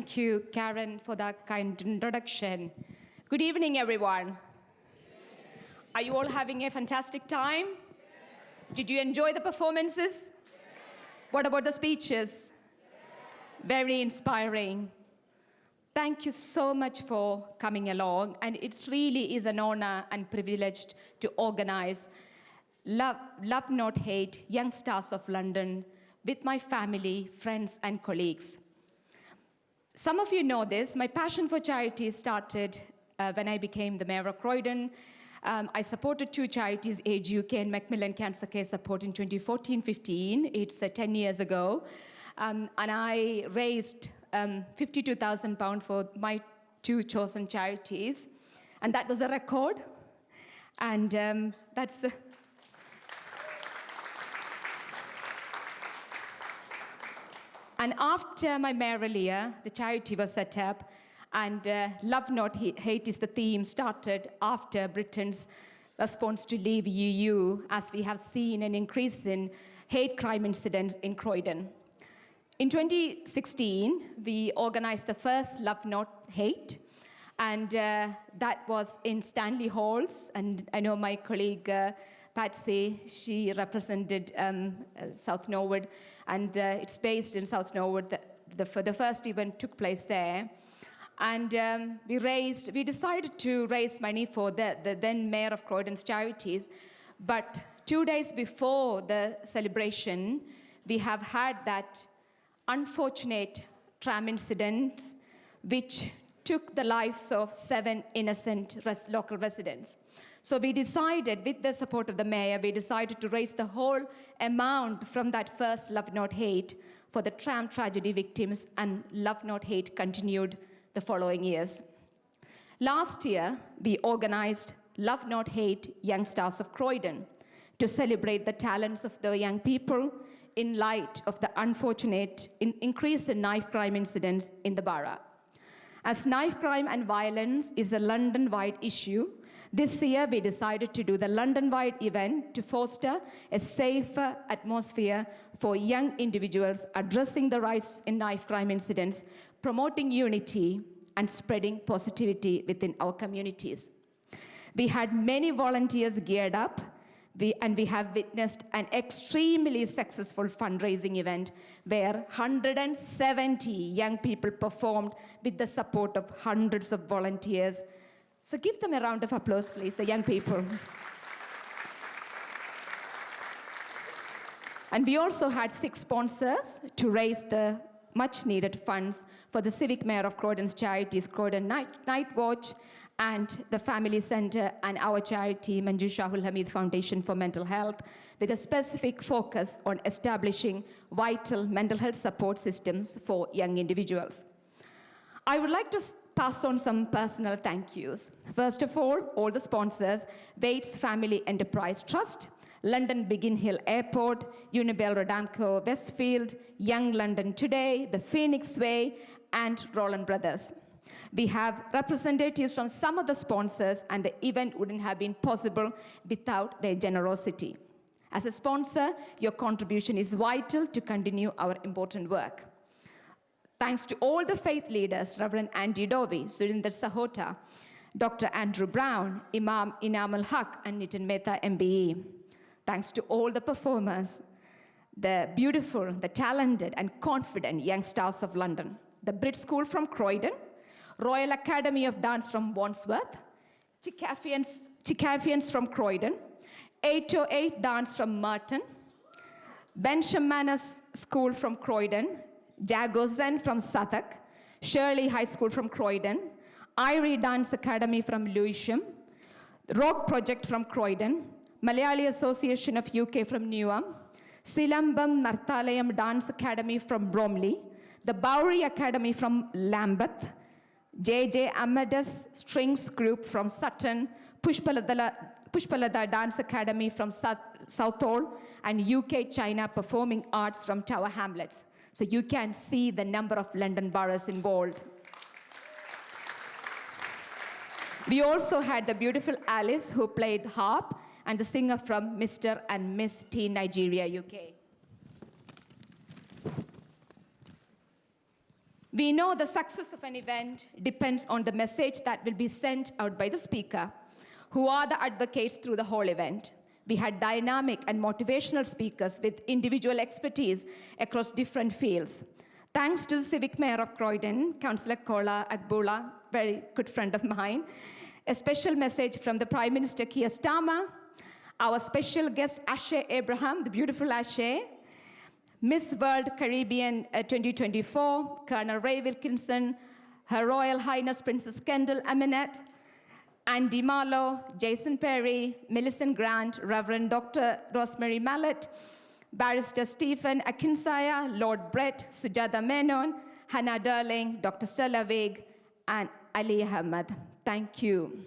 Thank you, Karen, for that kind introduction. Good evening, everyone. Are you all having a fantastic time? Did you enjoy the performances? What about the speeches? Very inspiring. Thank you so much for coming along, and it really is an honor and privilege to organize Love Not Hate Young Stars of London with my family, friends, and colleagues. Some of you know this. My passion for charity started when I became the Mayor of Croydon. I supported two charities, Age UK and Macmillan Cancer Care Support in 2014-15. It's 10 years ago. And I raised £52,000 for my two chosen charities. And that was a record. And that's... And after my mayoral year, the charity was set up, and Love Not Hate is the theme started after Britain's response to leave EU, as we have seen an increase in hate crime incidents in Croydon. In 2016, we organized the first Love Not Hate, and that was in Stanley Halls, and I know my colleague Patsy, she represented South Norwood, and it's based in South Norwood. The first event took place there. And we decided to raise money for the then Mayor of Croydon's charities. But 2 days before the celebration, we have had that unfortunate tram incident which took the lives of 7 innocent local residents. So we decided, with the support of the mayor, we decided to raise the whole amount from that first Love Not Hate for the tram tragedy victims, and Love Not Hate continued the following years. Last year, we organized Love Not Hate Young Stars of Croydon to celebrate the talents of the young people in light of the unfortunate increase in knife crime incidents in the borough. As knife crime and violence is a London-wide issue, this year we decided to do the London-wide event to foster a safer atmosphere for young individuals, addressing the rise in knife crime incidents, promoting unity, and spreading positivity within our communities. We had many volunteers geared up, and we have witnessed an extremely successful fundraising event where 170 young people performed with the support of hundreds of volunteers. So give them a round of applause, please, the young people. And we also had 6 sponsors to raise the much-needed funds for the Civic Mayor of Croydon's charities, Croydon Night Watch, and the Family Centre, and our charity, Manju Shahul-Hameed Foundation for Mental Health, with a specific focus on establishing vital mental health support systems for young individuals. I would like to pass on some personal thank yous. First of all the sponsors, Waits Family Enterprise Trust, London Biggin Hill Airport, Unibel Rodamco Westfield, Young London Today, the Phoenix Way, and Roland Brothers. We have representatives from some of the sponsors, and the event wouldn't have been possible without their generosity. As a sponsor, your contribution is vital to continue our important work. Thanks to all the faith leaders, Reverend Andy Dovey, Surinder Sahota, Dr. Andrew Brown, Imam Inam al-Haq, and Nitin Mehta, MBE. Thanks to all the performers, the beautiful, the talented, and confident young stars of London, the Brit School from Croydon, Royal Academy of Dance from Wandsworth, Chicafians from Croydon, 808 Dance from Merton, Benshamanas School from Croydon, Jagozen from Southwark, Shirley High School from Croydon, Irie Dance Academy from Lewisham, Rock Project from Croydon, Malayali Association of UK from Newham, Silambam Narthalayam Dance Academy from Bromley, the Bowery Academy from Lambeth, J.J. Amadeus Strings Group from Sutton, Pushpalada Dance Academy from Southall, and UK China Performing Arts from Tower Hamlets. So you can see the number of London boroughs involved. We also had the beautiful Alice, who played harp, and the singer from Mr. and Miss Teen Nigeria, UK. We know the success of an event depends on the message that will be sent out by the speaker, who are the advocates through the whole event. We had dynamic and motivational speakers with individual expertise across different fields. Thanks to the Civic Mayor of Croydon, Councillor Cllr Dr very good friend of mine. A special message from the Prime Minister Keir Starmer, our special guest Ashe Abraham, the beautiful Ashe, Miss World Caribbean 2024, Colonel Ray Wilkinson, Her Royal Highness Princess Kendall Aminette, Andy Marlowe, Jason Perry, Millicent Grant, Reverend Dr. Rosemary Mallet, Barrister Stephen Akinsaya, Lord Brett, Sujata Menon, Hannah Darling, Dr. Stella Vague, and Ali Ahmed. Thank you.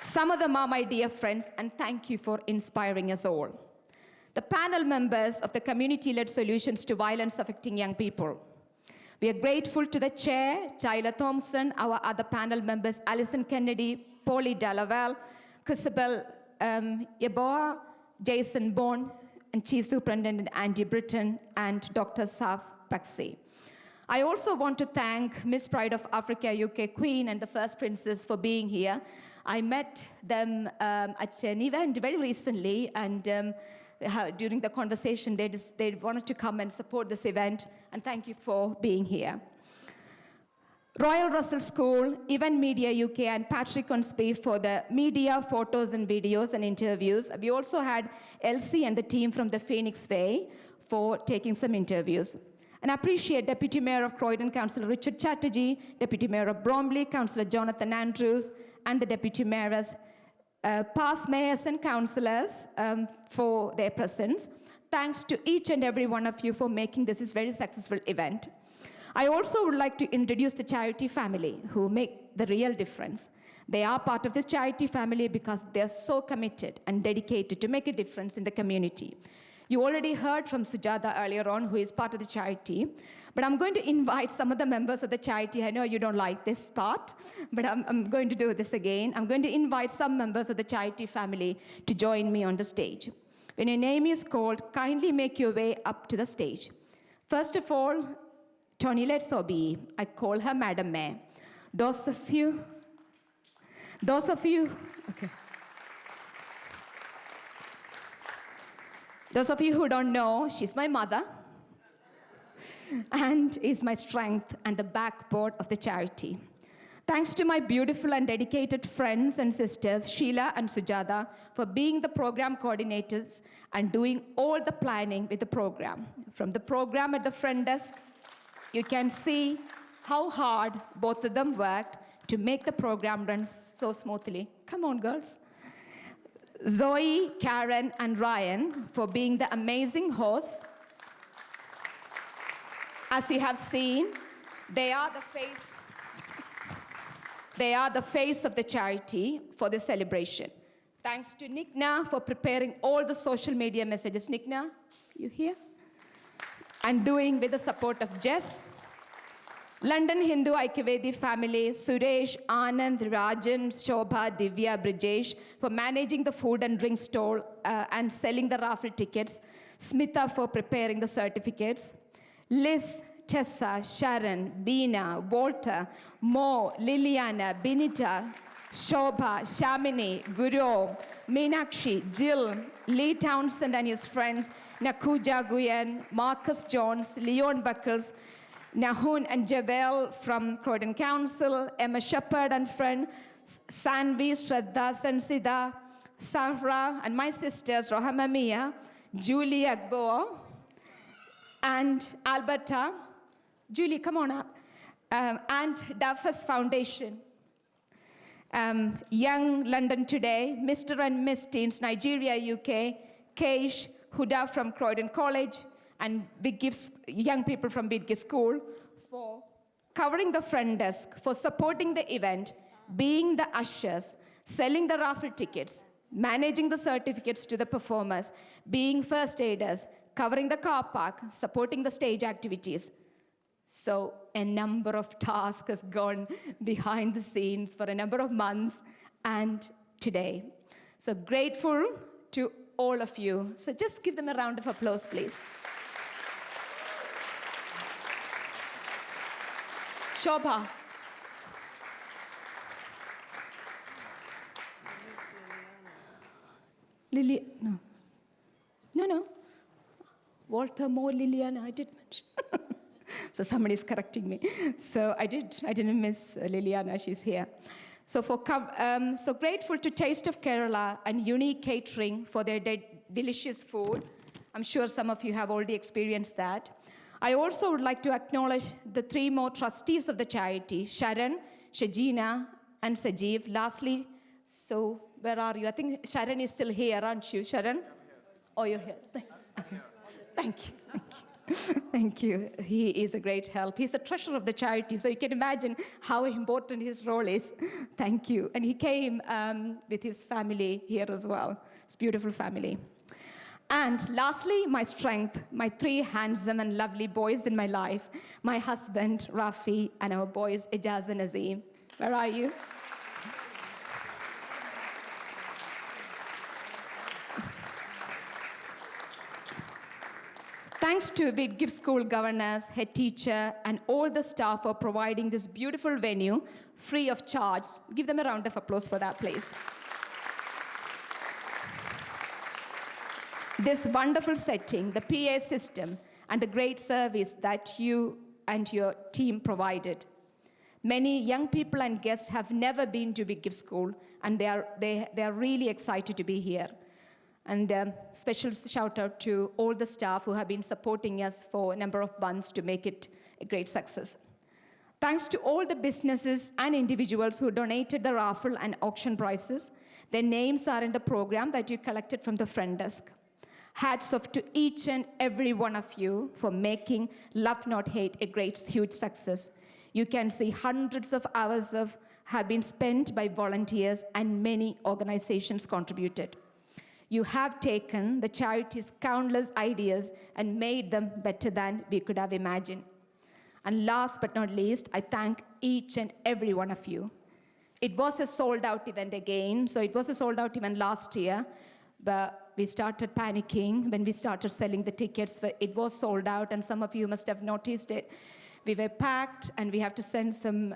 Some of them are my dear friends, and thank you for inspiring us all. The panel members of the Community-Led Solutions to Violence Affecting Young People. We are grateful to the chair, Tyler Thompson, our other panel members, Alison Kennedy, Polly Delaval, Chrisabel Yeboah, Jason Bond, and Chief Superintendent Andy Britton, and Dr. Saf Paxi. I also want to thank Miss Pride of Africa UK Queen and the First Princess for being here. I met them at an event very recently, and during the conversation, they wanted to come and support this event, and thank you for being here. Royal Russell School, Event Media UK, and Patrick Onsby for the media, photos and videos and interviews. We also had Elsie and the team from the Phoenix Way for taking some interviews. And I appreciate Deputy Mayor of Croydon, Councillor Richard Chatterjee, Deputy Mayor of Bromley, Councillor Jonathan Andrews, and the Deputy Mayors, past mayors and councillors for their presence. Thanks to each and every one of you for making this very successful event. I also would like to introduce the charity family who make the real difference. They are part of this charity family because they're so committed and dedicated to make a difference in the community. You already heard from Sujata earlier on, who is part of the charity, but I'm going to invite some of the members of the charity. I know you don't like this part, but I'm going to do this again. I'm going to invite some members of the charity family to join me on the stage. When your name is called, kindly make your way up to the stage. First of all, Tony Letsobi, I call her Madam May. Those of you, okay. Those of you who don't know, she's my mother and is my strength and the backbone of the charity. Thanks to my beautiful and dedicated friends and sisters, Sheila and Sujata, for being the program coordinators and doing all the planning with the program. From the program at the front desk, you can see how hard both of them worked to make the program run so smoothly. Come on, girls. Zoe, Karen, and Ryan for being the amazing hosts. As you have seen, they are the face of the charity for the celebration. Thanks to Nikna for preparing all the social media messages. Nikna, you here? And doing with the support of Jess. London Hindu Aikyavedi family, Suresh, Anand, Rajan, Shobha, Divya, Brijesh for managing the food and drink stall and selling the raffle tickets. Smitha for preparing the certificates. Liz, Tessa, Sharon, Beena, Walter, Mo, Liliana, Binita, Shobha, Shamini, Guru, Meenakshi, Jill, Lee Townsend and his friends, Nakuja Guyen, Marcus Jones, Leon Buckles, Nahun and Jabel from Croydon Council, Emma Shepherd and friend, Sanvi, Shraddha, Sansida, Sahra, and my sisters, Rohama Mia, Julie Agbo, and Alberta. Julie, come on up. And Dafas Foundation. Young London Today, Mr. and Miss Teens, Nigeria, UK, Keish, Huda from Croydon College, and Big Gifts, young people from Big Gift School, for covering the front desk, for supporting the event, being the ushers, selling the raffle tickets, managing the certificates to the performers, being first aiders, covering the car park, supporting the stage activities. So a number of tasks has gone behind the scenes for a number of months and today. So grateful to all of you. So just give them a round of applause, please. Shobha. Lily, no. No. Walter Moore, Liliana, I did mention. So somebody's correcting me. So I didn't miss Liliana, she's here. So so grateful to Taste of Kerala and Unique Catering for their delicious food. I'm sure some of you have already experienced that. I also would like to acknowledge the 3 more trustees of the charity, Sharon, Shajina, and Sajeev. Lastly, so where are you? I think Sharon is still here, aren't you, Sharon? Oh, you're here. Thank you. Thank you. He is a great help. He's the treasurer of the charity, so you can imagine how important his role is. Thank you. And he came with his family here as well. It's a beautiful family. And lastly, my strength, my 3 handsome and lovely boys in my life, my husband, Rafi, and our boys, Ijaz and Azim. Where are you? Thanks to Bid Gift School governors, head teacher, and all the staff for providing this beautiful venue free of charge. Give them a round of applause for that, please. This wonderful setting, the PA system, and the great service that you and your team provided. Many young people and guests have never been to Big Gift School, and they are really excited to be here. And special shout out to all the staff who have been supporting us for a number of months to make it a great success. Thanks to all the businesses and individuals who donated the raffle and auction prizes. Their names are in the program that you collected from the front desk. Hats off to each and every one of you for making Love Not Hate a great, huge success. You can see hundreds of hours have been spent by volunteers and many organizations contributed. You have taken the charity's countless ideas and made them better than we could have imagined. And last but not least, I thank each and every one of you. It was a sold-out event again. So it was a sold-out event last year, but we started panicking when we started selling the tickets. It was sold out, and some of you must have noticed it. We were packed, and we have to send some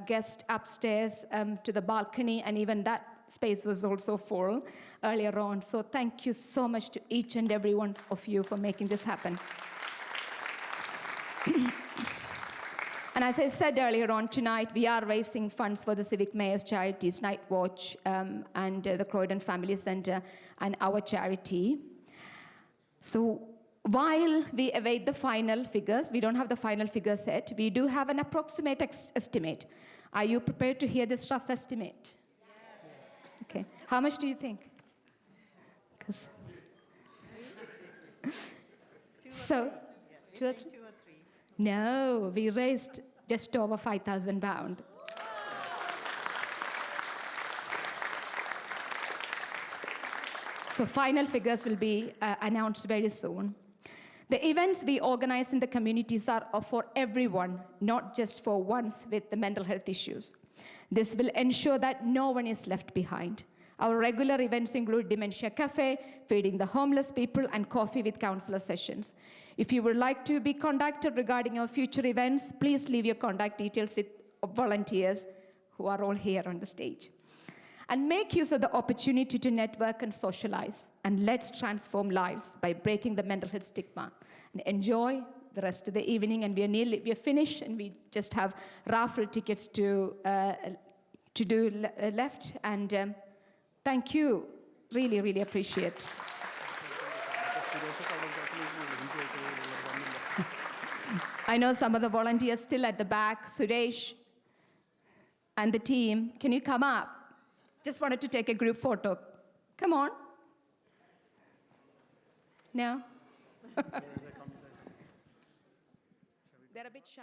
guests upstairs to the balcony, and even that space was also full earlier on. So thank you so much to each and every one of you for making this happen. And as I said earlier on, tonight we are raising funds for the Civic Mayor's Charities, Night Watch, and the Croydon Family Centre, and our charity. So while we await the final figures, we don't have the final figures yet, we do have an approximate estimate. Are you prepared to hear this rough estimate? Okay. How much do you think? So, 2 or 3? No, we raised just over £5,000. So final figures will be announced very soon. The events we organize in the communities are for everyone, not just for ones with the mental health issues. This will ensure that no one is left behind. Our regular events include Dementia Cafe, feeding the homeless people, and coffee with councillor sessions. If you would like to be contacted regarding our future events, please leave your contact details with volunteers who are all here on the stage. And make use of the opportunity to network and socialize. And let's transform lives by breaking the mental health stigma. And enjoy the rest of the evening. And we are finished, and we just have raffle tickets to do left. And thank you. Really, really appreciate. I know some of the volunteers still at the back. Suresh and the team, can you come up? Just wanted to take a group photo. Come on. No? They're a bit shy.